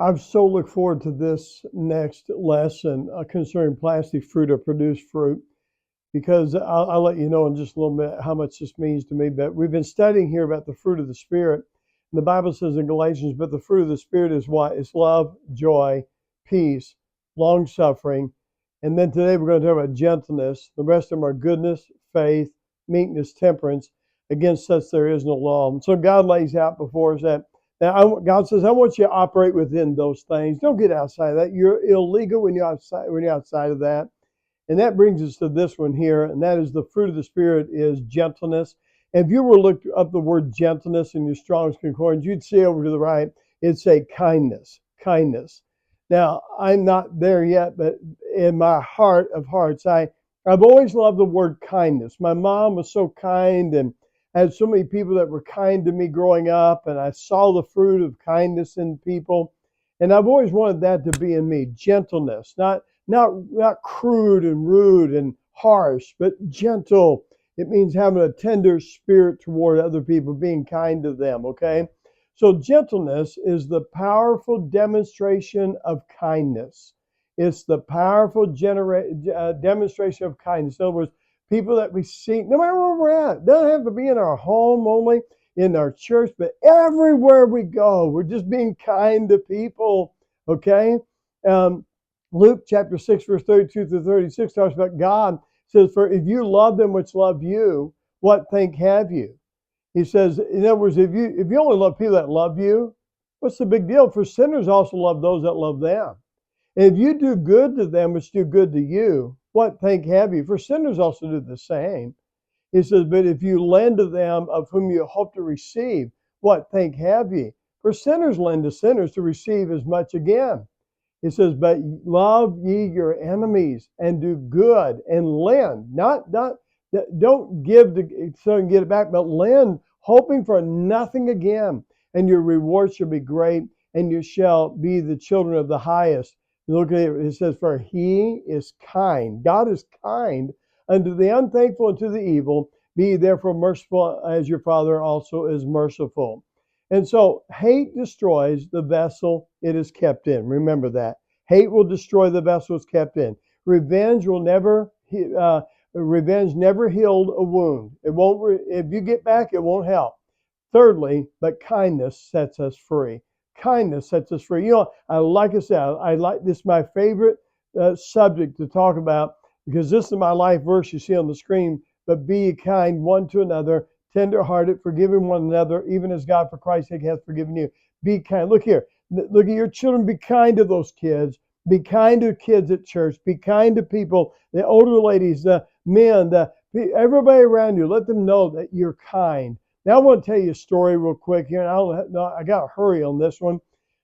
I've so looked forward to this next lesson concerning plastic fruit or produced fruit because I'll let you know in just a little bit how much this means to me. But we've been studying here about the fruit of the Spirit. And the Bible says in Galatians, but the fruit of the Spirit is what? It's love, joy, peace, long suffering. And then today we're going to talk about gentleness. The rest of them are goodness, faith, meekness, temperance. Against such there is no law. And so God lays out before us that now, God says, I want you to operate within those things. Don't get outside of that. You're illegal when you're outside of that. And that brings us to this one here, and that is the fruit of the Spirit is gentleness. And if you were to look up the word gentleness in your Strong's Concordance, you'd see over to the right, it'd say kindness, kindness. Now, I'm not there yet, but in my heart of hearts, I've always loved the word kindness. My mom was so kind, and I had so many people that were kind to me growing up, and I saw the fruit of kindness in people. And I've always wanted that to be in me, gentleness, not crude and rude and harsh, but gentle. It means having a tender spirit toward other people, being kind to them, okay? So gentleness is the powerful demonstration of kindness. It's the powerful demonstration of kindness. In other words, people that we see, no matter where we're at, doesn't have to be in our home only, in our church, but everywhere we go, we're just being kind to people, okay? Luke chapter 6, verse 32 through 36 talks about God. It says, for if you love them which love you, what thank have you? He says, in other words, if you only love people that love you, what's the big deal? For sinners also love those that love them. And if you do good to them which do good to you, what thank have you? For sinners also do the same. He says, but if you lend to them of whom you hope to receive, what thank have ye? For sinners lend to sinners to receive as much again. He says, but love ye your enemies and do good and lend. Don't give so you can get it back, but lend, hoping for nothing again. And your reward shall be great, and you shall be the children of the highest. Look at it, it says, for he is kind. God is kind unto the unthankful and to the evil. Be therefore merciful as your Father also is merciful. And so hate destroys the vessel it is kept in. Remember that. Hate will destroy the vessel it's kept in. Revenge never healed a wound. It won't. If you get back, it won't help. Thirdly, but kindness sets us free. Kindness sets us free. You know, like I said, I like this. My favorite subject to talk about, because this is my life verse you see on the screen. But be ye kind one to another, tender-hearted, forgiving one another, even as God for Christ's sake hath forgiven you. Be kind. Look here. Look at your children. Be kind to those kids. Be kind to kids at church. Be kind to people, the older ladies, the men, everybody around you. Let them know that you're kind. Now I want to tell you a story real quick here, and I got to hurry on this one.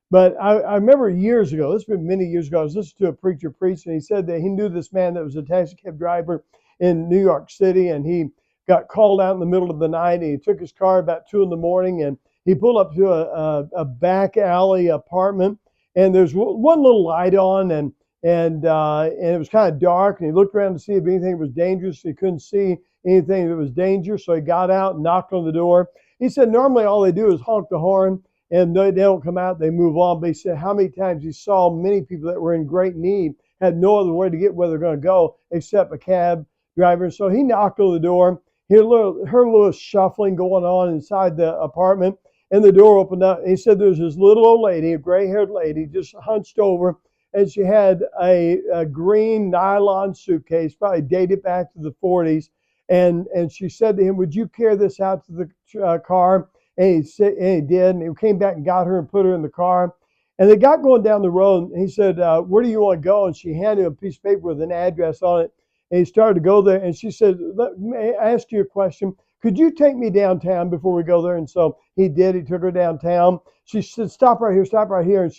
But I remember years ago, this has been many years ago, I was listening to a preacher preach, and he said that he knew this man that was a taxi cab driver in New York City, and he got called out in the middle of the night, and he took his car about 2 a.m, and he pulled up to a back alley apartment, and there's one little light on, and it was kind of dark, and he looked around to see if anything was dangerous. He couldn't see anything that was dangerous, so he got out and knocked on the door. He said normally all they do is honk the horn, and they don't come out, they move on. But he said how many times he saw many people that were in great need, had no other way to get where they're going to go except a cab driver. So he knocked on the door. He heard a little shuffling going on inside the apartment, and the door opened up. He said there was this little old lady, a gray-haired lady, just hunched over, and she had a green nylon suitcase, probably dated back to the 40s. And she said to him, would you carry this out to the car? And he did, and he came back and got her and put her in the car. And they got going down the road, and he said, where do you want to go? And she handed him a piece of paper with an address on it. And he started to go there, and she said, let me ask you a question. Could you take me downtown before we go there? And so he did. He took her downtown. She said, stop right here, stop right here. And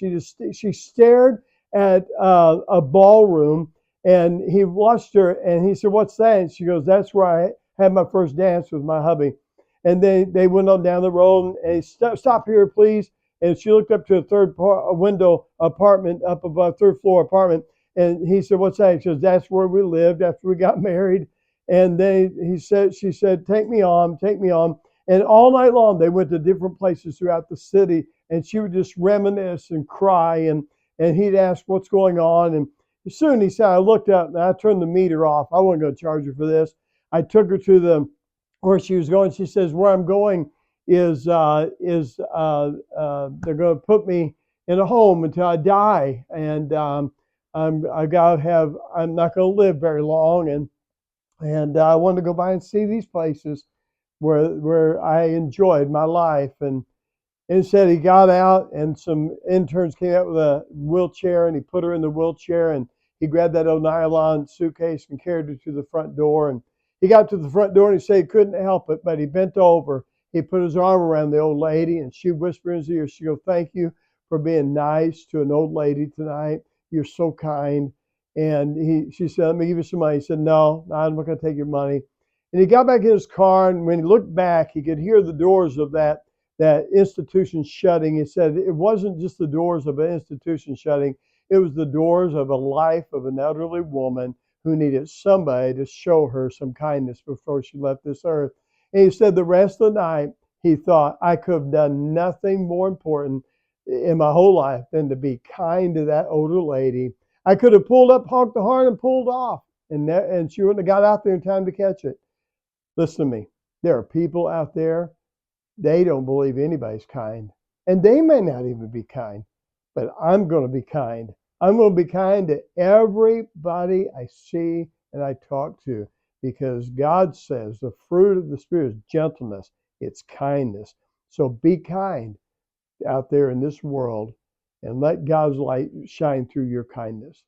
she stared at a ballroom, and he watched her, and he said, what's that? And she goes, that's where I had my first dance with my hubby. And they went on down the road, and he said, stop here, please. And she looked up to a window apartment, up above, third floor apartment. And he said, what's that? She goes, that's where we lived after we got married. And then she said, take me on. And all night long, they went to different places throughout the city, and she would just reminisce and cry, and he'd ask what's going on. And soon he said, I looked up and I turned the meter off. I wasn't going to charge her for this. I took her to the where she was going. She says, where I'm going is they're going to put me in a home until I die, and I'm not going to live very long, and I wanted to go by and see these places where I enjoyed my life. And instead, he got out, and some interns came out with a wheelchair, and he put her in the wheelchair, and he grabbed that old nylon suitcase and carried her to the front door. And he got to the front door, and he said he couldn't help it, but he bent over. He put his arm around the old lady, and she whispered in his ear, she goes, thank you for being nice to an old lady tonight. You're so kind. And she said, let me give you some money. He said, no, I'm not going to take your money. And he got back in his car, and when he looked back, he could hear the doors of that institution shutting. He said it wasn't just the doors of an institution shutting, it was the doors of a life of an elderly woman who needed somebody to show her some kindness before she left this earth. And he said the rest of the night, he thought, I could have done nothing more important in my whole life than to be kind to that older lady. I could have pulled up, honked the horn, and pulled off, and she wouldn't have got out there in time to catch it. Listen to me. There are people out there, they don't believe anybody's kind. And they may not even be kind. But I'm going to be kind. I'm going to be kind to everybody I see and I talk to, because God says the fruit of the Spirit is gentleness. It's kindness. So be kind out there in this world, and let God's light shine through your kindness.